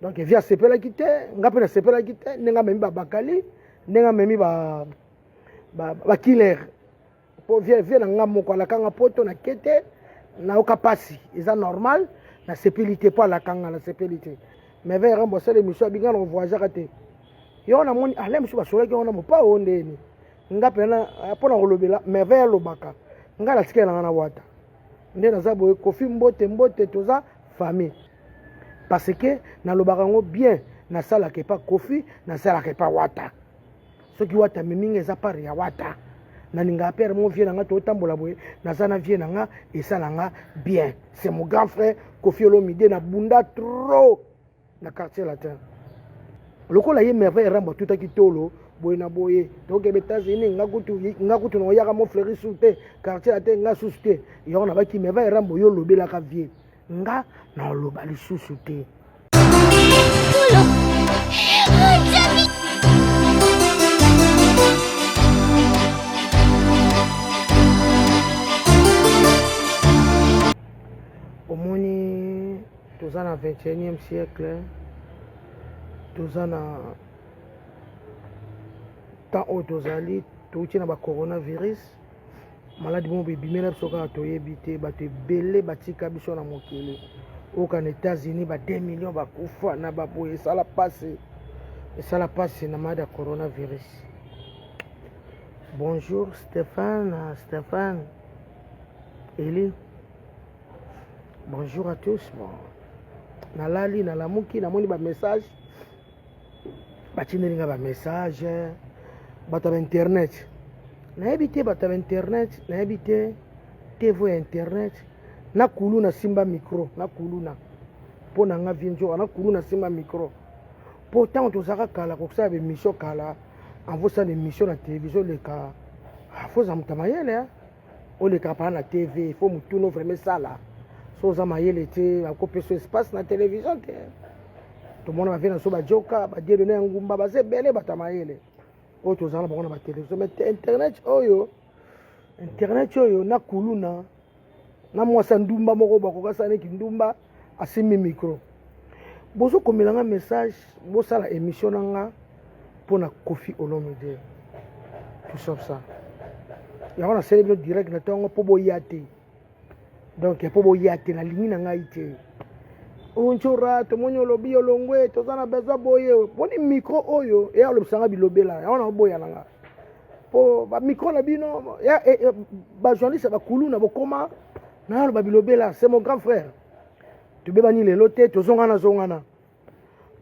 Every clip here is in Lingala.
donc via sepela kite ngape na sepela kite nenga memi bakali nenga memi ba killer po via na ngamo kwa la kanga poto na kete na okapasi eza normal na sepelité pas la kanga na sepelité mais vers un bossé l'émission binga on voyage raté yo na moni ale musu basola ki on na mopa ondeni ngape na pona kolobela mais vers lobaka ngala tikela na wata nde naza boye kofi mbote toza famille parce que na lobaka ngo bien na sala ke pas kofi na sala ke pas wata soki wata miminga eza par ya wata na ninga père mon vieux nanga to tambola boye na sana vieux nanga esala nga bien c'est mon grand frère Kofi Olomide na bunda trop na quartier latin lokola ye merveille ramba tout akitolo boye na boye donc États-Unis ngakutu no yaka mo fleuris souté quartier latin nga souté yo na baki merveille ramba yo lobela ka vieux nga na loba li souté omoni toza na 21e siècle toza na temps oyo tozali touti na bacoronavirus maladi mo bebimela biso kaka toyebi te bato ebele batika biso na mokili oka na États-Unis ba 2 millions bakufa na baboye esala pasi na maladi ya coronavirus. Bonjour Stéphane Eli. Bonjour à tous. Bon. Nalali nalamuki namoni ba message batindelinga ba message bato ba internet nayebi te bato ba internet nayebi te TV internet na kulu na simba micro na kulu na po na nga vinjo na kulu na simba micro pourtant tozaka kala ko sa be mission kala envoie des missions na télévision le ka faut za mutamayele o le ka pa na TV il faut mutuno vraiment ça là soza mayele te akope so espace na télévision te to mona ba vena so ba joka ba dielo na ngumba ba sebele batamayele o to zala ba kona ba télévision mais internet oyo na kuluna na mwasa ndumba moko ba kokasa ne kindumba asimi micro bozo komelanga message bo sala émission nanga pona Kofi Olomide tout ça ya on a célébré direct na tongo po boyate. Donc po boyate na lingi na ngai te onchora to monyo lobi olongwe to zana bezo boye boni micro oyo ya lobsanga bilobela ya ona boya nanga po ba micro na bino ya ba journaliste ba kuluna bokoma na ba bilobela c'est mon grand frère to bebani lelo te to zongana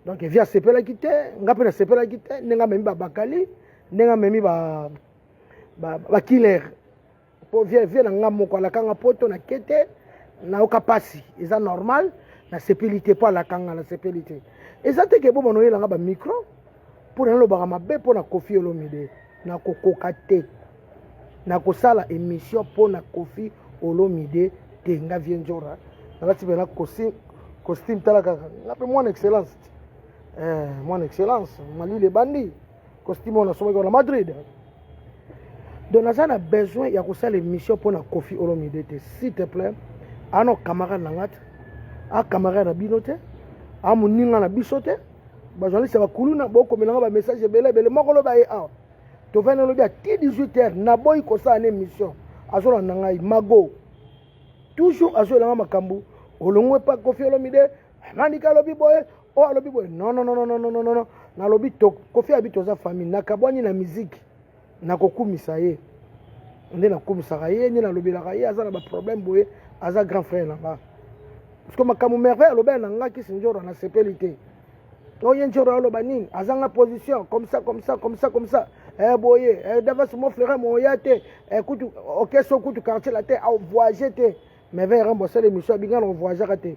donc via sepela kite ngape na sepela kite nenga memi bakali nenga memi ba killer po via na ngamo kwa la kanga poto na kete na okapasi eza normal na sepelité pas la kanga na sepelité ezate ke bo monoyela nga ba micro pour na lobaka mabe po na Kofi Olomide na kokoka te na kosala émission po na Kofi Olomide te nga vienjora na tipe na costume talaka ngape mon excellence mali le bandi costume on a somme na Madrid. Donc, nous avons besoin de faire une mission pour Kofi Olomide. S'il te plaît, à nos camarades, à camarades à binote, à mon ninga na bisote, journaliste va kuluna boko melanga ba message belé mokolo ba e to vena lobi à 18h na boy ko sa une émission azola nanga mago toujours azola nga makambu olongwe pa Kofi Olomide manika lobi boy o lobi boy non na lobi to Kofi habito za famille na kabwani na musique na kokumisa ye nde na kumisaka ye nye na lobelaka ye aza na ba problème boye aza grand frère na ba parce que makamu merveille lobela na nga kisi njoro na sepelité oye njoro aloba nini azanga position comme ça boye devant mon frère mon yate kutu okeso kutu quartier la te au voyager te mais vers un bossé l'émission binga on voyager te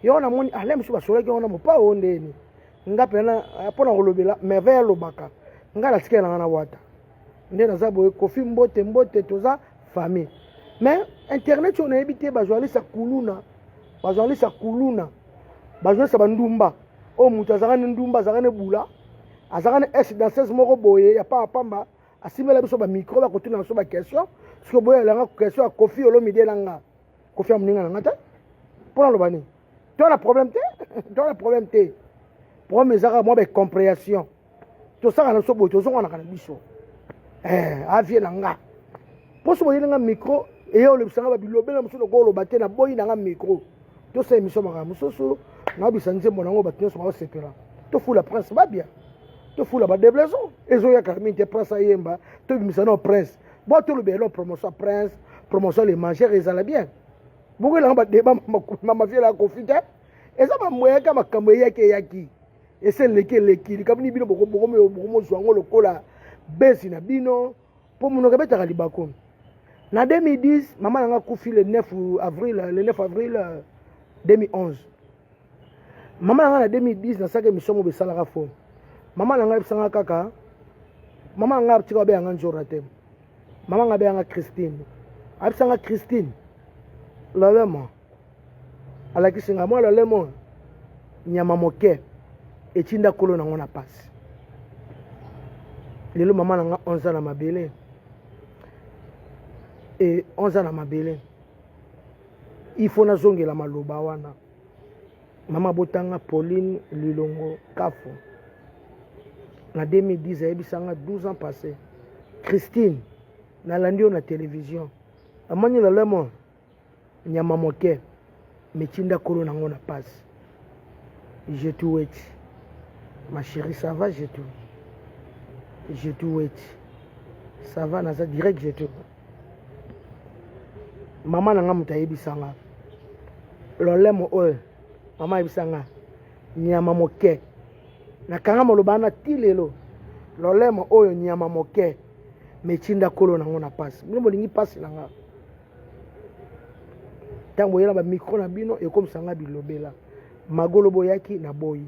yo na moni ale musu basola ki on na mopa ondeni ngape na pona kolobela merveille lobaka ngala tikela na wata nde naza boye Kofi mbote toza famille mais internet on a évité ba journaliste kuluna bajournaliste bandumba o mutu azaka ne ndumba azaka ne bula azaka ne danseuse moko boye ya pa pamba asimela biso ba micro ba kotuna biso ba question parce que boye langa question ya Kofi Olomide langa Kofi amuninga nanga ta pona lobani to na problème te problème ezaka moi compréhension to saka na so boy to zonga na kana biso avie na nga poso boy na micro et yo le bisanga ba bilobela muso lokolo bate na boy na nga micro to sa émission maka musoso na bisanze mona ngo batyo so ba sepela to fula prince ba bien to fula ba déblaison ezo ya karmi te prince ayemba to bimisana prince bo to le belo promotion prince promotion les mangeurs ezala bien boko la ba débat mama vie la confite eza ba moya ka makambo yaki ese leki comme ni bino boko mo zwango lokola besi na bino po muno kabeta libako na 2010 maman nga kufi le 9 avril 2011 maman nga na 2010 na saka mission mo besala ka fo maman nga bisanga kaka maman nga tika be nga njora te maman nga be nga Christine abisanga Christine lolemo alakisinga mo lolemo nyama moke etinda kolo na ngona passe lelo maman nga 11 ans na mabele et 11 ans na mabele il faut na zongela maloba wana mama botanga Pauline Lilongo Kafo na 2010 ayebisanga 12 ans passé Christine na landio na télévision amani la lemo nyama moke metinda kolo na ngona passe je te wait ma chérie ça va je te wait ça va na ça direct je te maman nanga mutayebisanga lolemo oyo mama yebisanga nyama moke nakanga moloba na tilelo lolemo oyo nyama moke metinda kolo nango na pasi bino bolingi pasi nanga ntango yela ba micro na bino ekomsanga bilobela magolo boyaki na boyi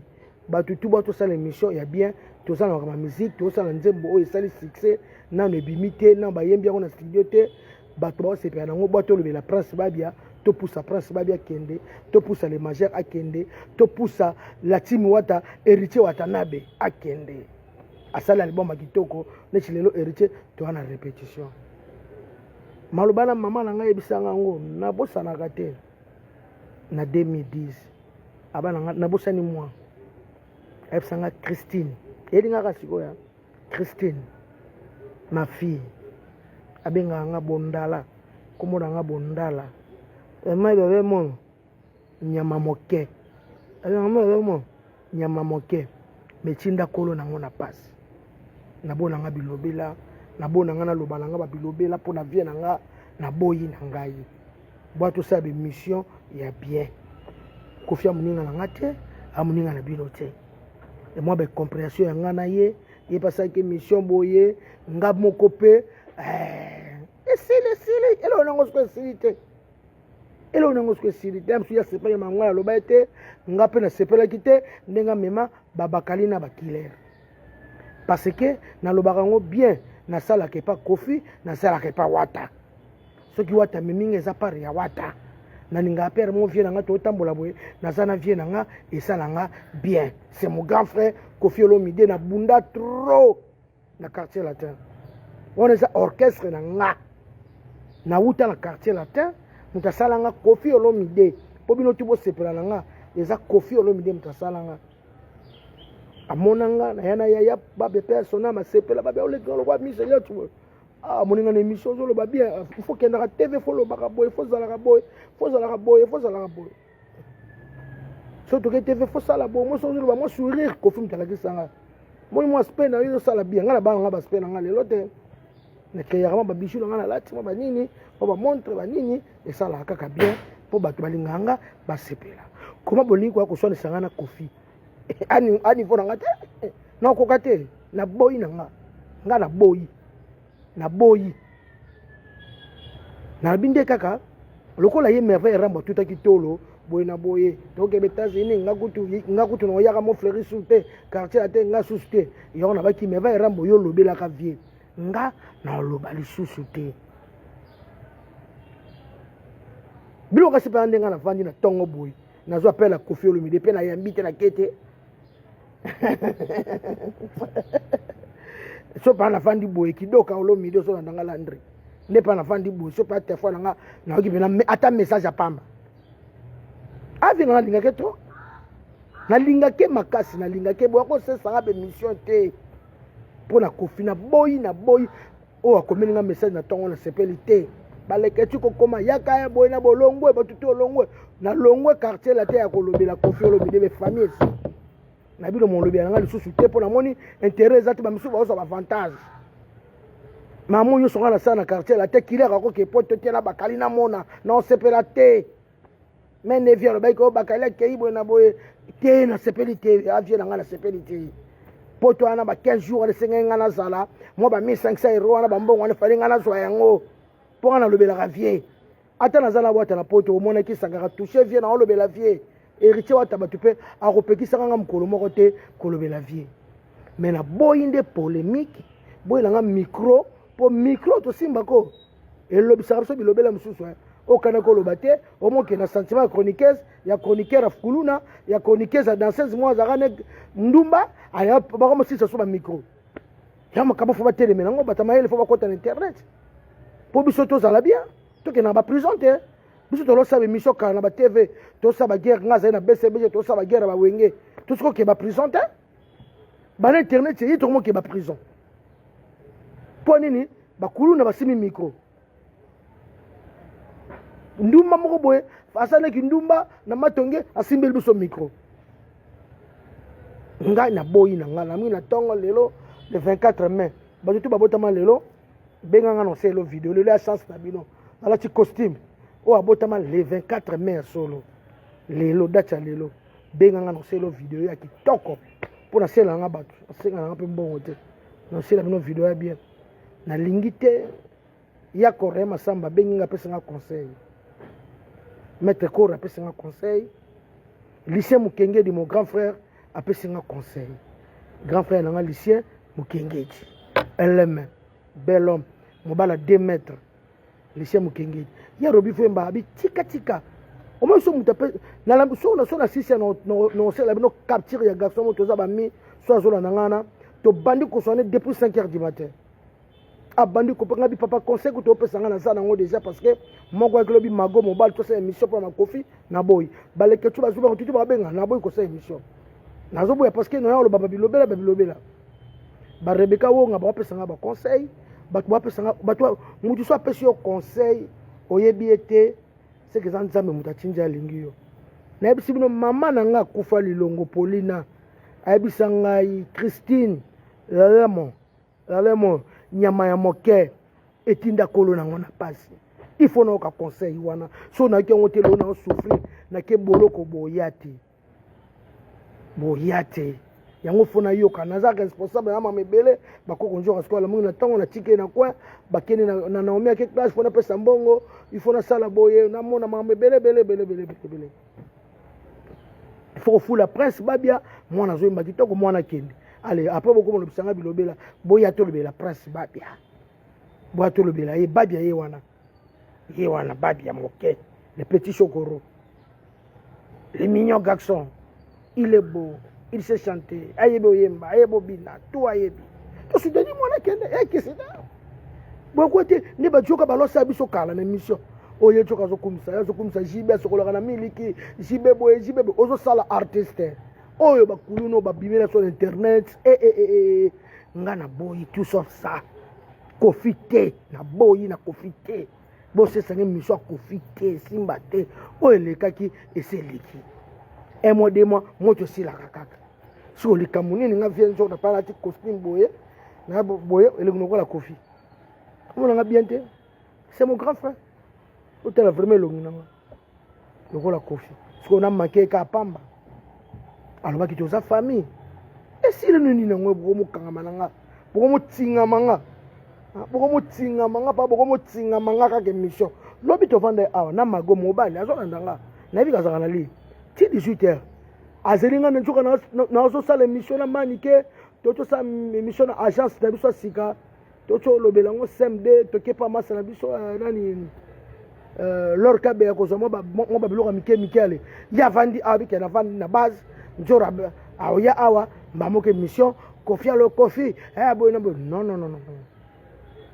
batu tu bato sala émission ya bien tosala ma musique tosala nzembo oyo esali succès nano ebimite na bayembi yango na studio te bato ba sepela nango bato lobela prince babia to poussa prince babia kende to poussa les majeurs akende to poussa la team wata héritier watanabe akende asala album makitoko neti lelo héritier to ana répétition malobana mama na ngai ebisanga ngo na bosanaka te na 2010 abana na bosani moi ebisanga Christine elingaka sikoya Christine ma fille abenga nga bondala komona nga bondala ema bebe mo nyama moke nyama moke metinda kolo nango na pasi nabona nga bilobela nabona nga na lobala nga babilobela po na vie na nga na boyi na ngai bwato sa be mission ya bien kofia muninga na nga te amuninga na bino te et moi be compréhension ya nga na ye pasaki mission boye nga moko pe esili elo nango sko esili te msu ya sepela mangwa ya loba ete nga pe na sepelaki te ndenga mema babakali na bakilere parce que na lobaka ngo bien nasalaka epa kofi nasalaka epa wata soki wata mimingi eza pare ya wata naninga pere mo vie na nga totambola boye naza na vie na nga esala nga bien c'est mon grand frère Kofi Olomide na bunda trop na quartier latin on eza orchestre na nga na wuta na quartier latin mutu asala nga Kofi Olomide po bino ti bosepela na nga eza Kofi Olomide mutu asala nga amona nga na yana yaya babe persona masepela babe oleka lokwa mise yo tu moninga na émission zoloba bien il faut kendaka TV faut lobaka boye faut zalaka boye surtout que TV faut sala boye mo zoloba mo sourire Kofi mutalakisanga moi moi spend na yo sala bien nga na banga ba spend nga lelo te na kayama ba bichu nga na lati ba nini ba montre ba nini esala kaka bien po bato balinganga basepela koma bolingi kwa koswana sanga na Kofi ani fona nga te na koka te na boyi na nga na boyi na binde kaka lokola ye merveille ramba tuta kitolo boye na boye donc États-Unis nga kutu no yaka mo fleurir sous te quartier ate nga sous te yo na baki merveille ramba yo lobela ka vie nga na loba lisusu te bilo ka sepa ndenga na vandi na tongo boye nazo appela Kofi Olomide pe na yambi te na kete so pa na fandi boye kidoka Olomide so na ndanga landri ne pa na fandi boye so pa téléphone nga na oki bena ata message apamba avi na ndinga keto nalingake makasi nalingake boya ko sesanga be mission te pona kofi na boyi o akomeli nga message na tongo na sepeli te baleke tu kokoma yaka ya boyi na bolongwe batutu olongwe na longwe quartier la te ya kolobela kofi olobele be famille na bino mon lobela nga lisusu te pona moni intérêt ezati ba misu ba osa ba avantage mamu yo songa na sa na quartier la te kilera ko ke poto te na bakali na mona na osepela te mais ne vient le bail ko bakali ke ibo na boye te na sepeli te avie na nga na sepeli te poto ana ba 15 jours de senga nga na zala mo ba 1500 euros ana ba mbongo na fali nga na zwa yango po na lobela ka vie ata na zala boata na poto omona ki sangaka toucher vie na lobela vie héritier wa tabatu pe a repekisa nga mkolo moko te kolobela vie mais na boyi nde polémique boyi nga micro po micro to simba ko elobisa biso bilobela mususu okana koloba te omoke na sentiment ya chroniqueur afkuluna ya chroniqueuse ya danseuse moi azakane ndumba aya bakomosisa so ba micro ya makabo fo bateleme nango batamayele fo bakota na internet po biso tozala bien toke na ba prison te biso tolosala émission kala na ba tv tosala baguerre nga azali na bcbg tosala baguerre ya bawenge tosikoke ba prison te bana internet ye tokomoke ba prison po nini bakuluna basimi micro ndumba moko boye asalaki ndumba na matonge asimbeli biso micro ngai na boyi na nga nami na ntongo lelo le 24 mai bato tu babotama lelo benganga na selo video lelo ya chance na bino alati costume oyo abotama le 24 mai ya solo lelo date ya lelo benganga na selo video ya kitoko mpo nasela nga bato asenga nanga mpe mbongo te nasela bino video ya bien nalingi te ya Corée Masamba benginga apesanga conseil maître Kora apesanga conseil lycée Mukengedi mon grand frère apesanga conseil grand frère nanga lycée Mukengedi LM bel homme mobala 2 mètres lycée Mukengedi ya robi femba abi tika au moins so mutape na la so na sisi no sela bino capture ya garçon moto za ba mi so azola nangana to bandi ko sonner depuis 5h du matin abandi ko panga bi papa conseil ko to pesanga na za nango déjà parce que moko avec lobi mago mobile to sa émission pour ma kofi na boy baleke tu bazuba ko tutu ba benga na boy ko sa émission nazo boya parce que no ya lo baba bilobela ba Rebecca wonga ba pesanga ba conseil ba pesanga ba to mutu so apesi yo conseil oyebi ete c'est que ça nzambe mutachinja lingi yo na yebisi bino mama na nga kufa lilongo Paulina ayebisa ngai Christine lalemo nyama ya moke etinda kolo nango na pasi il faut na ka conseil wana so na ke ngote lo na souffrir na ke boloko boyate yango fona yoka naza responsable na mamebele bakoko njoka skola mungu na tango na tike na kwa bakeni na Naomi ake classe fona pesa mbongo il faut na sala boye na mona mamebele bele il faut fula presse babia mwana zo imba kitoko mwana kende allez après beaucoup mon bisanga bilobela boya to lobela presse babia boya to lobela ye babia ye wana babia moke le petit chokoro le mignon garçon il est beau il sait chanter ayebe oyemba ayebe bina tout ayebi to sudani mwana kende ekesida bokote ne bajoka balosa biso kala na mission oye choka zo kumisa jibe sokolaka na miliki jibe boye ozo sala artiste oyo bakuluno babimela sur internet nga na boyi tout sauf ça kofite na boyi na kofite bo sesange mission kofite simba te oyo lekaki eseliki emo de moto sila kaka so likamuni nga vient zo na parati costume boye na boye elekuno la kofi on nga bien te c'est mon grand frère hôtel vraiment longinanga lokola kofi so na manqué ka pamba alors ki toza famille et si le nini nango bomo kangamanga bomo tingamanga pa bomo tingamanga ka ke mission lobi to vendre awa na mago mobile azo ndanga na bika za na li ti 18h azelinga njoka na zo sala mission na manike to sa mission na agence na biso sika to lobela ngo SMD to kepa masa na biso nani lorka be ko zo mo ba biloka mike ale ya vandi abike na vandi na base njora awa awa mamoke mission confia le kofi boy non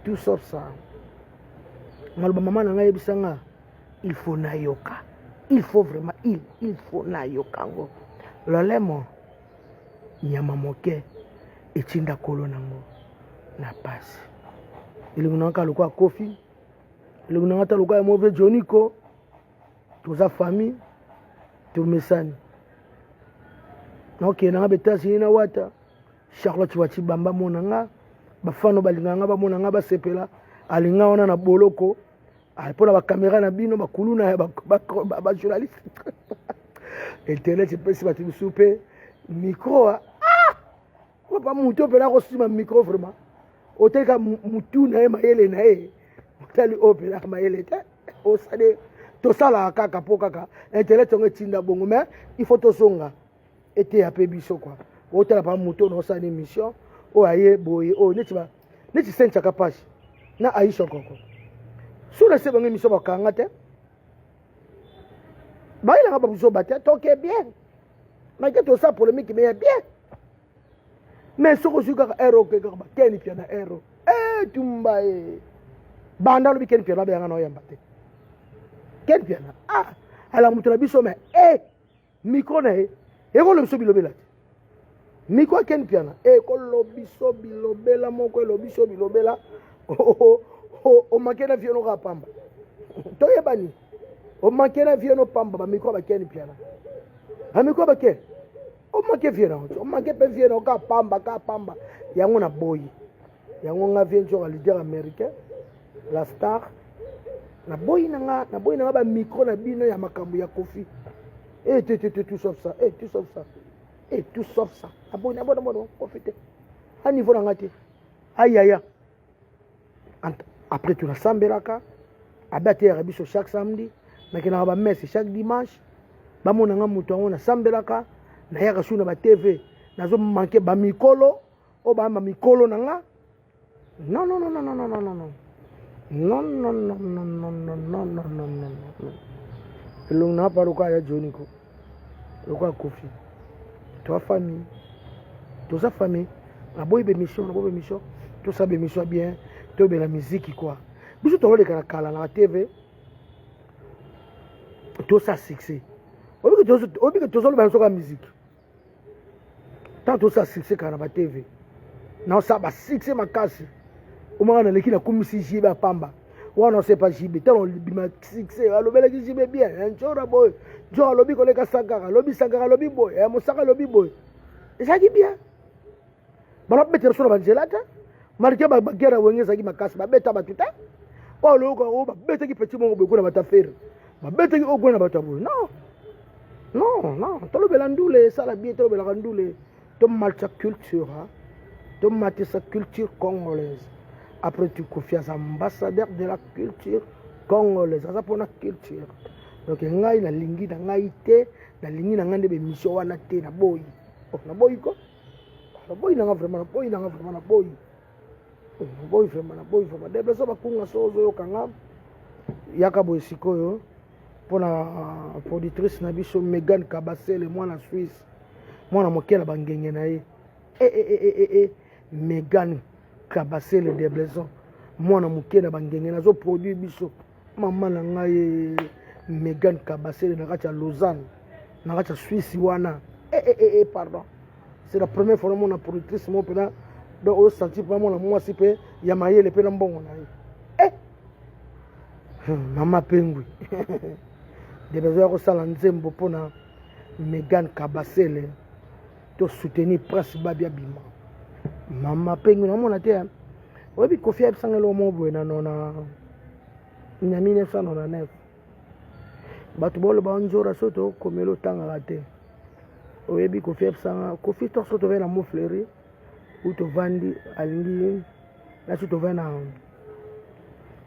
tout sauf ça ngaloba mama na ngai bisanga il faut na yoka il faut vraiment il faut na yoka ngo lolemo nyama moke etinda kolo nango na pasi elingo nanga lokwa kofi elingo nanga ta lokwa mauvais joniko toza famille tomesani naokende nanga betasi na wata Charlotte wati bamba monanga bafano balinganga bamonanga basepela alinga wana na boloko mpona bakamera na bino bakulu na bajournaliste internet epesi bato bisu mpe micro papa mutu opela akosima micro vraiment otelika mutu na ye mayele na ye otali opelaka mayele te osade tosalaka kaka mpo kaka internet yango etinda bongo mais il faut tosonga ete ya mpe biso kua otala pa mutu ono osala émission oyo aye boye oyo neti senchaka pasi na aisha koko suna se bango émission bakanga te bayelanga babuso bate toke bien malgré tosala polémique mais ya bien mais soko ozwi kaka ere oke kaka bakeni pia na ere tumba e banda alobi keni pia na bayanga na oyamba te keni pia na alanga moto na biso me micro na ye ekolobi so bilobela te micro akeni pia na ekolobi so bilobela moko elobi so bilobela omake na vie no kaka pamba toyebani omake na vie no pamba bamikro bakeni pia na bamikro bakeni omake vie na omake mpe vie na kaka pamba yango na boyi yango nga vie nzoka leader américain la star na boyi nanga bamikro na bino ya makambo ya kofi tout sauf ça tout sauf ça abono kofi te a niveau nanga te ayaya après tunasambelaka abateyaka biso chaque samedi nakendaka bamesse chaque dimanche bamonanga moto yango nasambelaka nayaka su na batv nazomanke bamikolo oyo bayamba mikolo nanga non elongo nanga pa lokola ya joniko lokola kofi toza famille naboyi bemission tosala bemission bien tobela miziki kwa biso tololekana kala na tv tosa succès obike tozoloba biso ka miziki tant tosa succès kala na batv naosala basuccès makasi omaka naleki nakomisi jibe apamba wana osepa jibe tano bima succès alobelaki jibe bien njora boye njo alobi koleka sankaka alobi boye mosaka alobi boye ezalaki bien balobetela so na banzela te malgré bagera wenge ezalaki makasi babeta bato te oyo oloyoka oyo babetaki petit moko boye kuna bato afere babetaki oyo kuna bato aboye non tolobela ndule esala bien tolobelaka ndule tomatisa culture tomatisa culture congolaise après tu confiance ambassadeur de la culture congolaise aza mpona culture donc ngai nalingi na ngai te nalingi na ngai nde bemission wana te naboyi naboyi ko naboyi nanga vraiment naboyi vraiment debeso bakunga so ozoyokanga yaka boye sikoyo mpona productrice na biso Megan Kabasele mwana Suisse mwana moke na bangenge na ye Megan Kabasele de Blaison mwana moke na bangenge nazoproduire biso mama na ngai Megan Kabasele na kati ya Lausanne na kati ya Suisse wana pardon c'est la première fois mona productrice mo pena donc au senti pas mona mwasi pe ya mayele pe na mbongo na ye mama pengwi de besoin ko sala nzembo pona Megan Kabasele to soutenir Prince Babia Bima mama pengwi na mona te obi Kofi absangelo mo boye na nona nya 1999 bato bolo ba nzora soto komelo tanga te oyebi Kofi absanga Kofi to soto vena mo fleury ou to vandi alingi na soto vena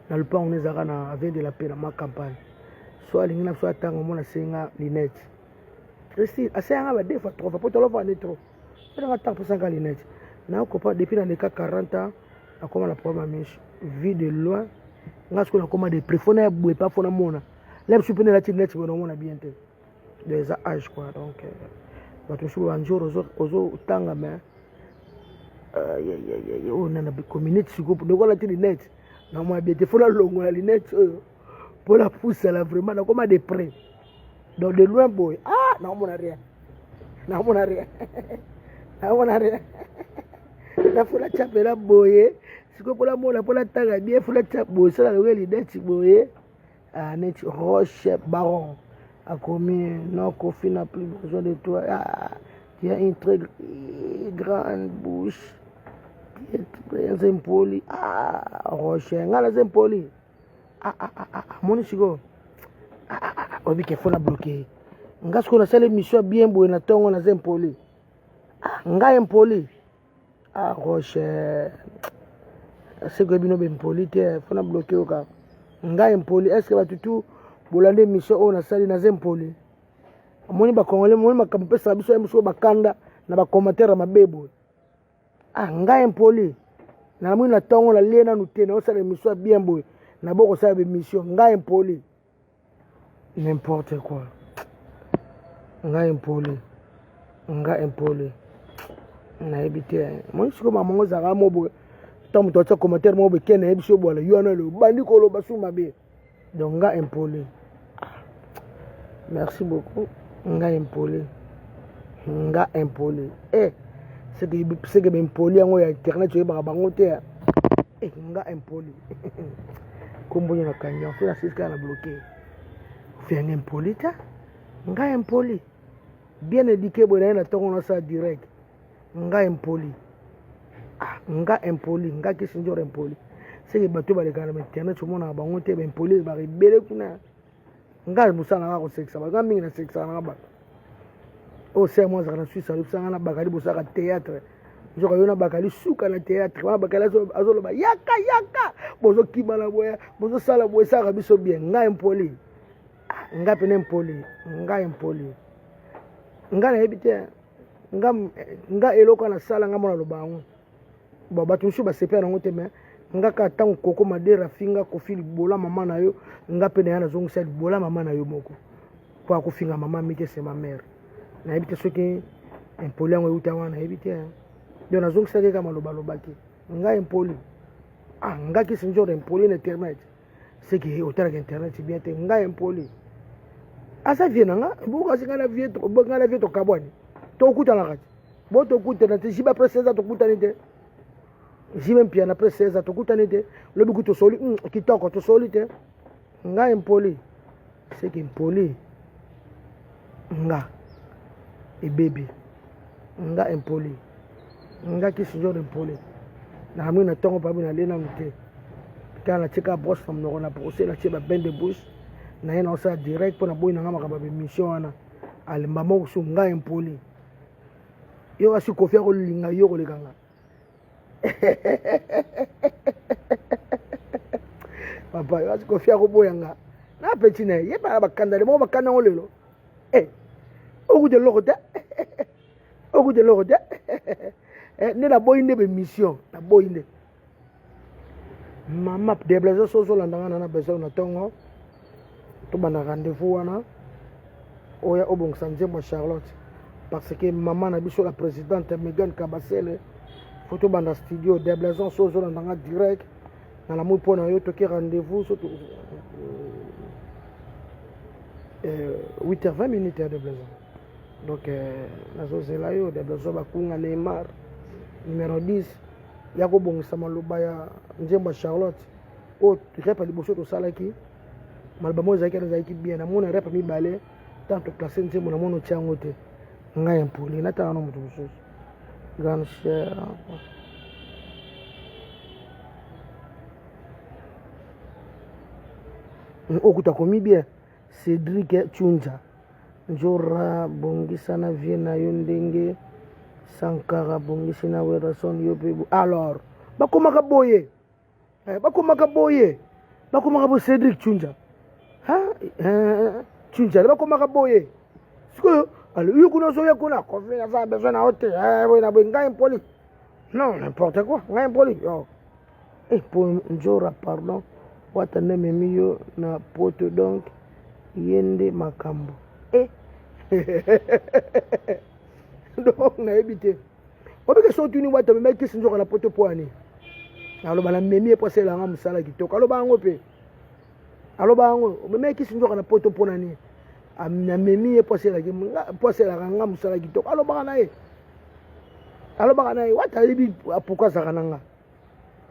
na le pan on ezaka na avec de la paix na ma campagne so alingi na so atanga mona senga linette resti asenga ba deux fois trois fois pour tolo vendre trop on a tant pour 5 linette na ko pas depuis dans les cas 40 ans a comme la première miche vie de loin nga ce qu'on a comme des préfona boue pas fona mona là je peux la tinette bon on a bien te des âges quoi donc bato so banjoro ozo tanga mais on a des communautés siko de quoi la tinette na moi bien te fona longo la linette pour la pousser là vraiment na comme des près donc de loin boy non mon rien namona rien namona rien la fola chapela boye siko pola mola pola tanga bien fola chap boye ça la weli deti boye ah net Roche Baron a commis non Kofi n'a plus besoin de toi tu as une très grande bouche tu es très impoli Roche ngala impoli moni siko obi ke fona bloquer ngasko na sale mission bien boye na tongo na impoli nga impoli Roche c'est que bino ben poli te fona bloquer oka nga impoli est-ce que batutu bolande mission on a sali na impoli moni ba congolais moni makampesa biso biso bakanda na ba commentaire mabebo nga impoli na moni na tongo la lena nutena o sala mission bien boye na boko sala be mission nga impoli n'importe quoi nga impoli na ebite moi siko mamango zaka mobo tant muto tsa commentaire mobo kene ebiso bola yona le bandi ko lo basu mabe donc nga impoli merci beaucoup nga impoli c'est que impoli yango ya internet yo ba bango te nga impoli kombonya na kanya funa siska na bloquer fait un impoli ta nga impoli bien éduqué bola na tongo na sa direct nga impoli nga kisi njoro impoli c'est que bato baleka na internet tout monde na bango te ba impoli ba rebele kuna nga musana nga ko sexa ba mingi na sexa na ba o c'est moi za na Suisse ali sanga na bakali bosaka théâtre njoko yona bakali suka na théâtre ba bakali azolo ba yaka bozo kibala boya bozo sala boya saka biso bien nga impoli nga pene impoli nga na ebite nga eloko na sala nga mona lobango bo bato nsu ba sepela ngo te me nga ka tango koko madera finga ko fili bola mama na yo nga pene yana zongo sali bola mama na yo moko kwa ko finga mama mike c'est ma mère na ebite soki impoli ngo uta wana ebite yo na zongo sali ka maloba lobaki nga impoli nga ki sinjoro impoli na internet c'est que otala que internet bien te nga impoli asa viena nga buka singana vieto bongana vieto kabwani tokuta la kati bo tokuta na tijiba preseza tokuta nite jibe mpia na preseza tokuta nite lobi kuto soli kitoko to soli te nga impoli c'est que impoli nga e bébé nga impoli nga ki sinjoro impoli na mimi na tongo pa na lena mute kana cheka boss fam no na procès na cheba bende bush na yena osa direct pona boy na ngama ka mission wana alimba mo su nga impoli yo asi kofia ko linga yo ko lekanga papa yo asi kofia ko boyanga na petit na ye ba bakanda le mo bakanda ngolelo ogu de lokote ne na boy ne be mission na boy ne mama déblazo soso la ndanga na beso na tongo to bana rendez-vous wana oya obong sanje mo Charlotte parce que maman na biso la présidente Megan Kabasele photo banda studio déblazo soso la ndanga direct na la mopo na yo to ki rendez-vous surtout 8h20 minutes de déblazo donc nazo zela yo déblazo bakunga Neymar numéro 10 yako bongisa maloba ya njemba Charlotte o repa liboso to salaki malba mo zaki bien na mona repa mibale tanto classe njembo na mono chango te nga impoli na tano mutu mususu grand cher okuta komi bien Cédric Chunja njora bongisa na vie na yo ndenge Sankara bongisi na werason yo pe alors bakomaka boye bakomaka bo Cédric Chunja Chunja bakomaka boye siko alors yo kuna so yakuna ko vena va besoin na hotel na benga impoli non n'importe quoi nga impoli yo pour njora pardon wata neme miyo na poto donc yende makambo donc na ebité obeke so tuni wata me kisi njoka na poto poani aloba na memi e posela nga musala kitoko aloba ngo pe aloba ngo me kisi njoka na poto pona ni amemi ye po aselaka nga mosala kitoko alobaka na ye wata ayebi pourkui azalaka na nga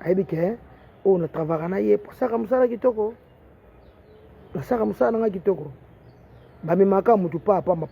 ayebi ke oyo na travaillaka na ye po asaka mosala kitoko nasaka mosala na nga kitoko bamemaka motu pa apamba